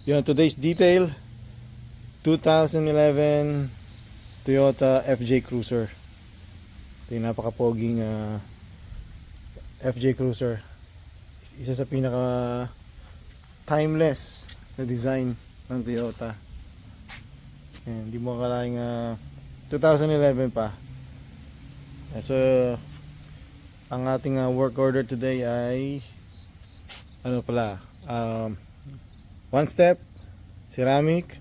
Yun, today's detail, 2011 Toyota FJ Cruiser. Ito yung napaka-poging FJ Cruiser. Isa sa pinaka timeless na design ng Toyota. Hindi mo akalaing 2011 pa. So ang ating work order today ay ano pala, one step ceramic,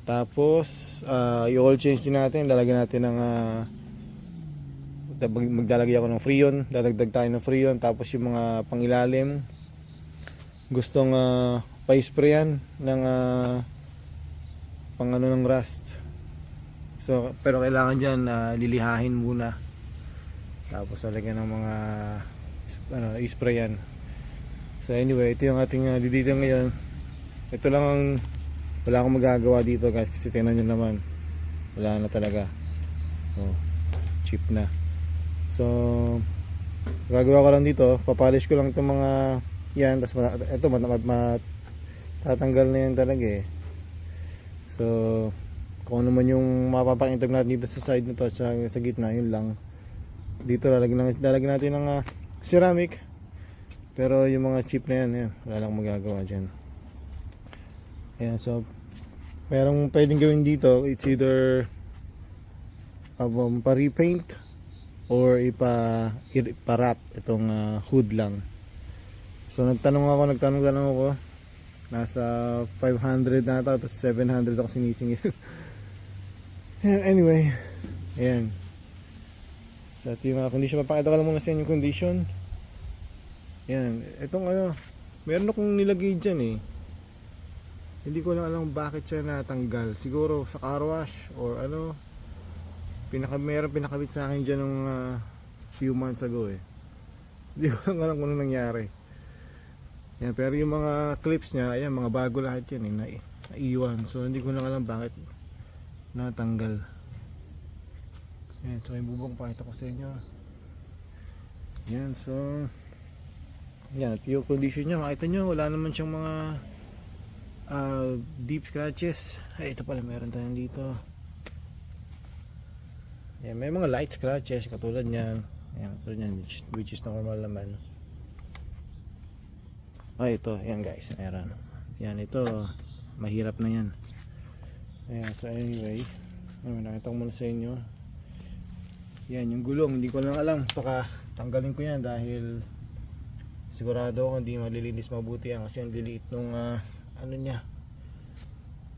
tapos i-oil change din natin. Lalagyan natin ng maglalagay ako ng freon, dadagdag tayo ng freon. Tapos yung mga pangilalim gustong pa-sprayan ng pang ano ng rust. So pero kailangan dyan lilihahin muna, tapos lalagyan ng mga i-sprayan. So anyway, ito yung ating didito ngayon. Ito lang ang wala akong magagawa dito guys, kasi tingnan nyo naman, wala na talaga. Cheap na. So gagawa ko lang dito, papolish ko lang itong mga yan, tapos ito matatanggal na yan talaga eh. So kung ano man yung mapapakintag natin dito sa side na to, sa gitna, yun lang. Dito lalagyan natin ng ceramic. Pero yung mga cheap na yan, wala lang magagawa dyan. Ayan, so merong pwedeng gawin dito. It's either pa-repaint or ipa-wrap itong hood lang. So nagtanong ako, nasa 500 na ata, tapos 700 ako sinisingil. Anyway, ayan. So ito yung condition. Mapakita ko lang muna sa inyo yung condition. Yan, itong meron akong nilagay dyan eh. Hindi ko lang alam bakit siya natanggal. Siguro sa car wash or meron pinakabit sa akin dyan ng few months ago eh. Hindi ko lang alam kung ano nangyari. Yan, pero yung mga clips niya, ayan, mga bago lahat yan eh, naiwan. So hindi ko lang alam bakit natanggal. Yan, so yung bubong pakita ko sa inyo. Yan, so yan, yung condition niya, makita nyo, wala naman siyang mga deep scratches. Ay, ito pala, meron tayong dito. Yan, may mga light scratches katulad niyan. Yan, katulad niyan, which is normal naman. Ay, ito, yan guys, meron. Yan, ito, mahirap na yan. Ayan, so anyway, nakita ko muna sa inyo. Yan, yung gulong, hindi ko lang alam, baka tanggalin ko yan dahil sigurado ako hindi malilinis mabuti yan, kasi ang liliit nung niya.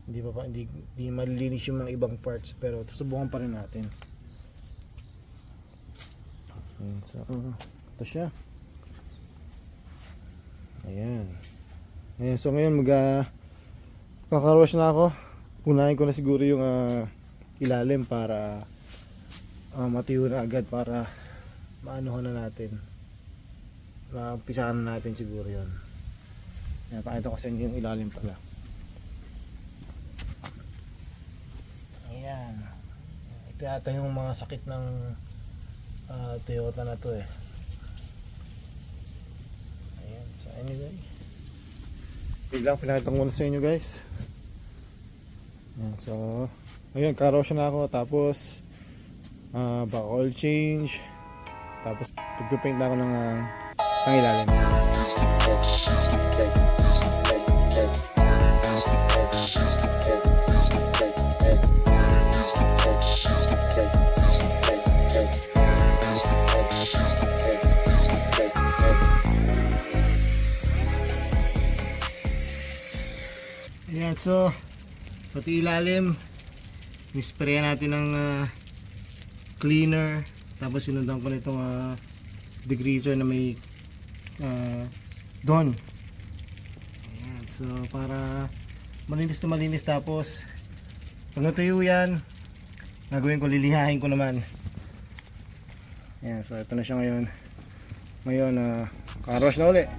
Hindi malilinis yung mga ibang parts, pero susubukan pa rin natin. So ito siya. Ayan, so ngayon kakarush na ako. Unahin ko na siguro yung ilalim para matiyo na agad, para maanuhan na natin. Umpisahan na natin siguro yun. Yan, pakita ko sa inyo yung ilalim pala. Ayan, ito yata yung mga sakit ng Toyota na to eh. Ayan, so anyway, biglang pinakita ko muna sa inyo guys. Ayan, so ayun, karosya na ako, tapos back oil change, tapos pagpipaint na ako ng ilalim. Ayan, so pati ilalim nisprayan natin ng cleaner, tapos sinundan ko nitong degreaser na may Dawn. Ayan, so para malinis na malinis. Tapos pag natuyo yan, gagawin ko, lilihain ko naman. Ayan, so ito na siya ngayon. Car wash na uli.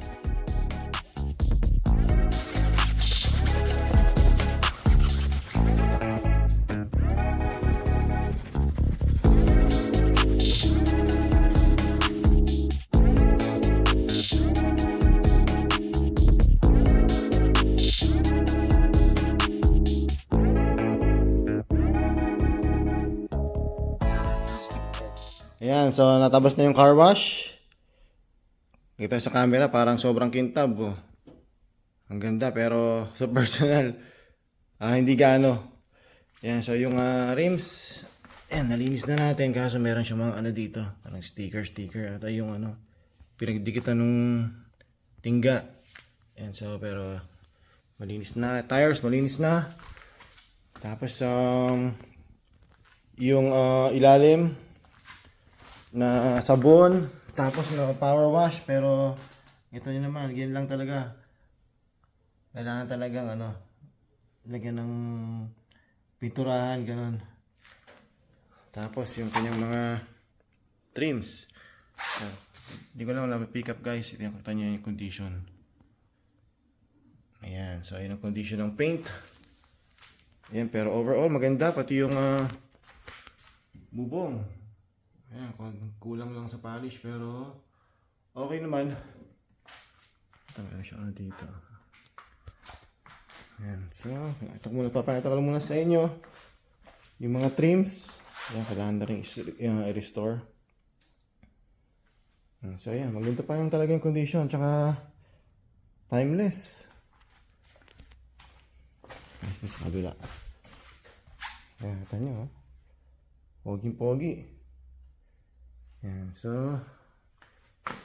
Ayan, so natabas na yung car wash. Kita sa camera, parang sobrang kintab. Oh. Ang ganda, pero sa personal, hindi gaano. Ayan, so yung rims, ayan, nalinis na natin. Kaso meron siyang mga ano dito, parang sticker. At yung ano, pinagdikitan nung tingga. Ayan, so pero malinis na. Tires, malinis na. Tapos yung ilalim na sabon. Tapos na power wash. Pero ito yun naman, yan lang talaga. Kailangan talagang ano, lagyan ng pinturahan, ganun. Tapos yung kanyang mga trims. Hindi ko lang pick up guys. Ito niya yung condition. Ayan, so ayun ang condition ng paint. Ayan, pero overall maganda, pati yung bubong. Ayan, kulang lang sa polish, pero okay naman. Ito meron siya ano dito. Ayan, so papakita ko lang muna sa inyo yung mga trims. Ayan, kailangan na rin i-restore. So ayan, maganda pa yung talagang condition, tsaka timeless. Nice na sa kabila. Ayan, kita nyo, oh. Poging-pogi. Ayan, so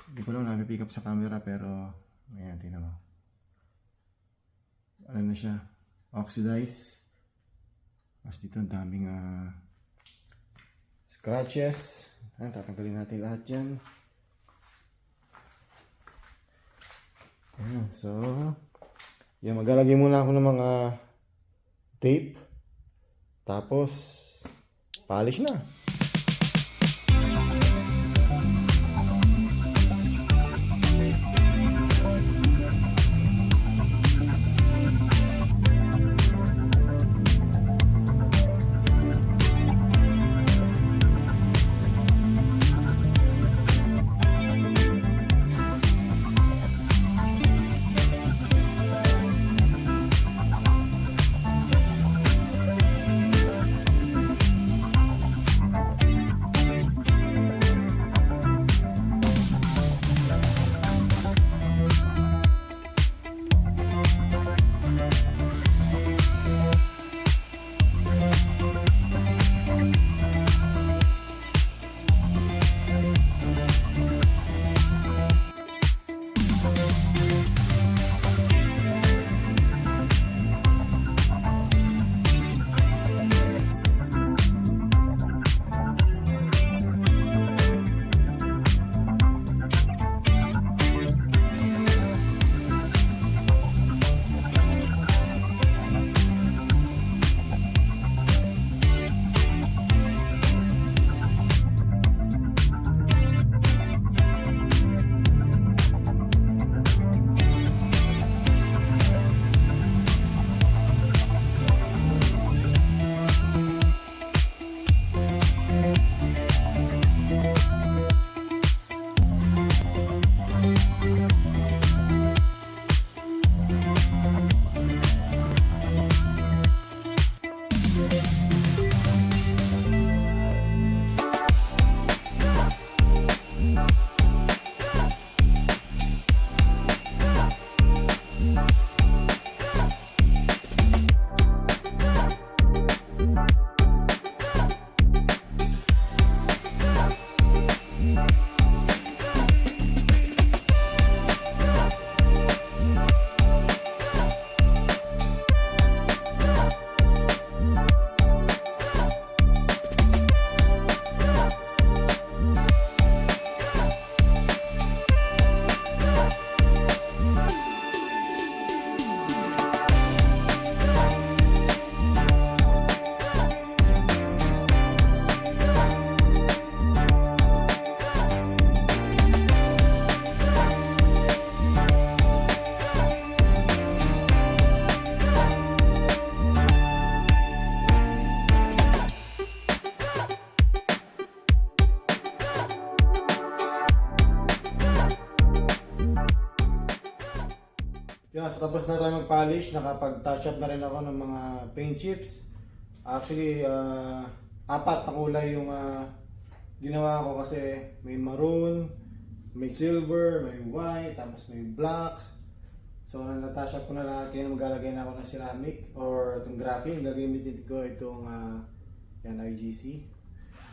hindi ko lang napipick up sa camera, pero ayan, tingnan mo. Ano na siya? Oxidized. Mas dito ang daming scratches. Ayan, tatanggalin natin lahat yan. Ayan, so yan, maglalagay muna ako ng mga tape. Tapos polish na. Yeah, so tapos na tayo mag-polish, nakapag-touch up na rin ako ng mga paint chips. Actually, 4 na kulay yung ginawa ko kasi may maroon, may silver, may white, tapos may black. So natasya ko na lahat, kaya maglalagay na ako ng ceramic or itong graphene. Gagamitin ko itong yan, IGC.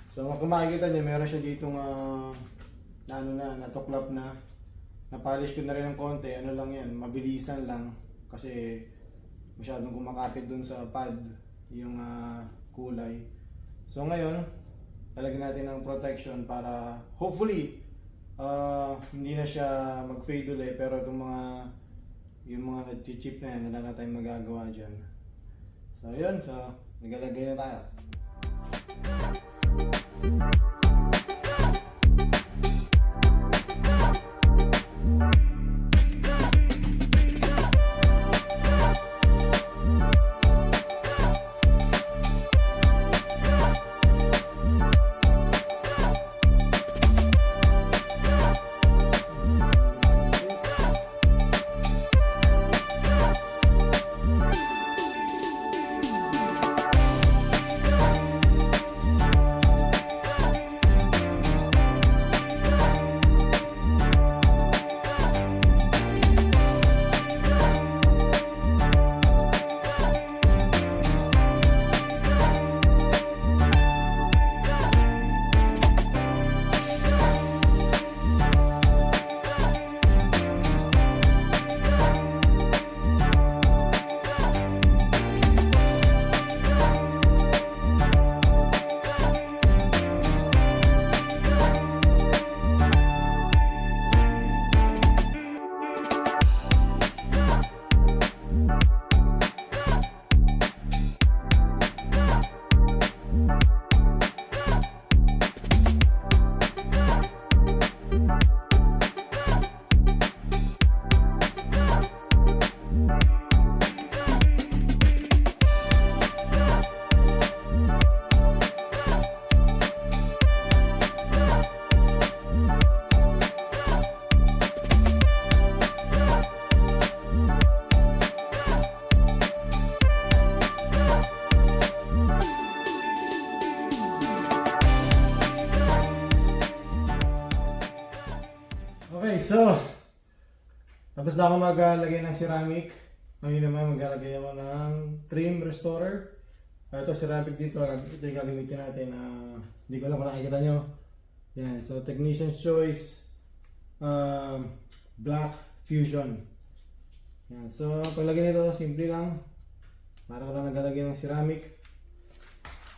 So kung makikita nyo, meron siya ditong natuklap na. Napolish ko na rin ng konti. Ano lang yan, mabilisan lang. Kasi masyadong kumakapit dun sa pad yung kulay. So ngayon, lalagyan natin ng protection para hopefully hindi na siya mag-fade ulit. Pero itong yung mga nag-chip na yan, wala na tayong magagawa dyan. So yun, so nagalagay na tayo. Okay, so tapos na ako maglagay ng ceramic. Ngayon naman maglalagay ako ng trim restorer. Ito ceramic dito, ito yung gagamitin natin. Hindi ko lang kung nakikita nyo. Yan, so Technician's Choice Black Fusion. Yan, so paglagay nito, simple lang. Para ko lang naglalagay ng ceramic.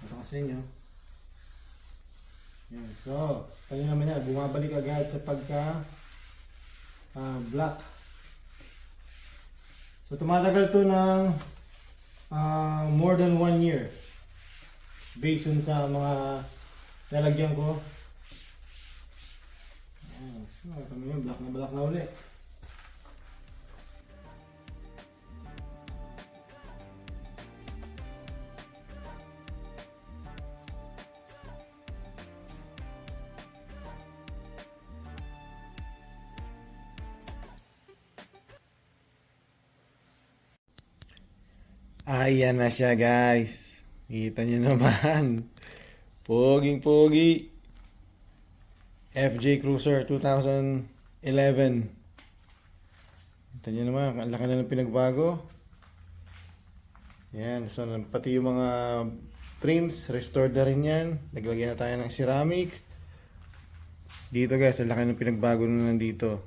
Ito ko sa inyo. Yan, so kanya naman yan, bumabalik agad sa pagka black. So tumatagal to ng more than 1 year based on sa mga lalagyan ko. Ayan, so kami yung black na ulit. Ayan na siya guys. Kita nyo naman. Poging pogi. FJ Cruiser 2011. Kita nyo naman. Ang laki na ng pinagbago. Ayan. So pati yung mga trims. Restored na rin yan. Naglagyan na tayo ng ceramic. Dito guys. Ang laki ng pinagbago na nandito.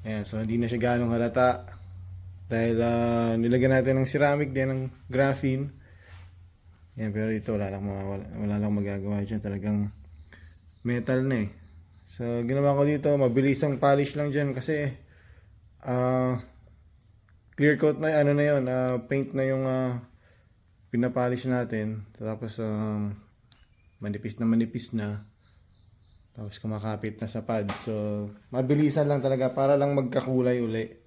Ayan. So hindi na siya ganong halata. Dahil nilagyan natin ng ceramic din ng graphene. Yan, pero ito wala lang magagawa dyan. Talagang metal na eh. So ginawa ko dito, mabilisang polish lang dyan kasi clear coat na ano na yun, paint na yung pinapolish natin. Tapos manipis na. Tapos kumakapit na sa pad. So mabilisan lang talaga para lang magkakulay uli.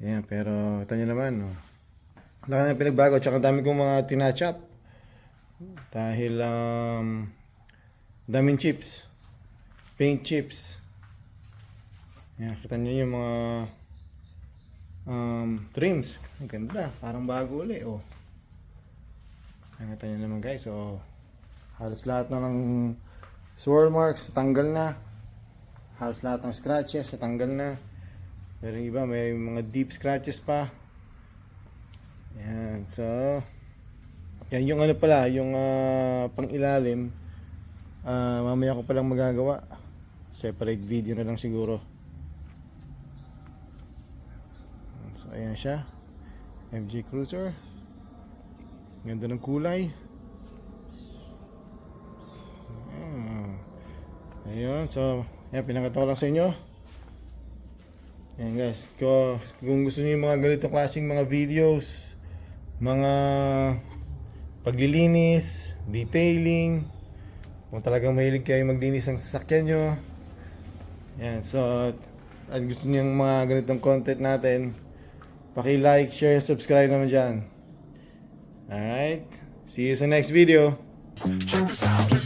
Yan, pero ito nyo naman, no? Laki na pinagbago, tsaka dami kong mga tinachap. Dahil, daming chips. Paint chips. Yan, kita nyo yung mga trims. Ang ganda, parang bago ulit, oh. Yan, kita nyo naman guys, oh. Halos lahat na ng swirl marks tanggal na. Halos lahat ng scratches tanggal na. Pero yung iba may mga deep scratches pa. Yan, so yan yung ano pala, yung pang ilalim. Mamaya ko palang magagawa. Separate video na lang siguro. So ayan siya, MG Cruiser. Ganda ng kulay. Ayun, so yan, pinakita ko lang sa inyo. Ayan guys, kung gusto niyo yung mga ganitong klaseng mga videos, mga paglilinis, detailing, kung talagang mahilig kayo maglinis ng sasakyan nyo, yan, so at gusto niyo yung mga ganitong content natin, paki-like, share, subscribe naman dyan. Alright, see you sa next video. Check this out.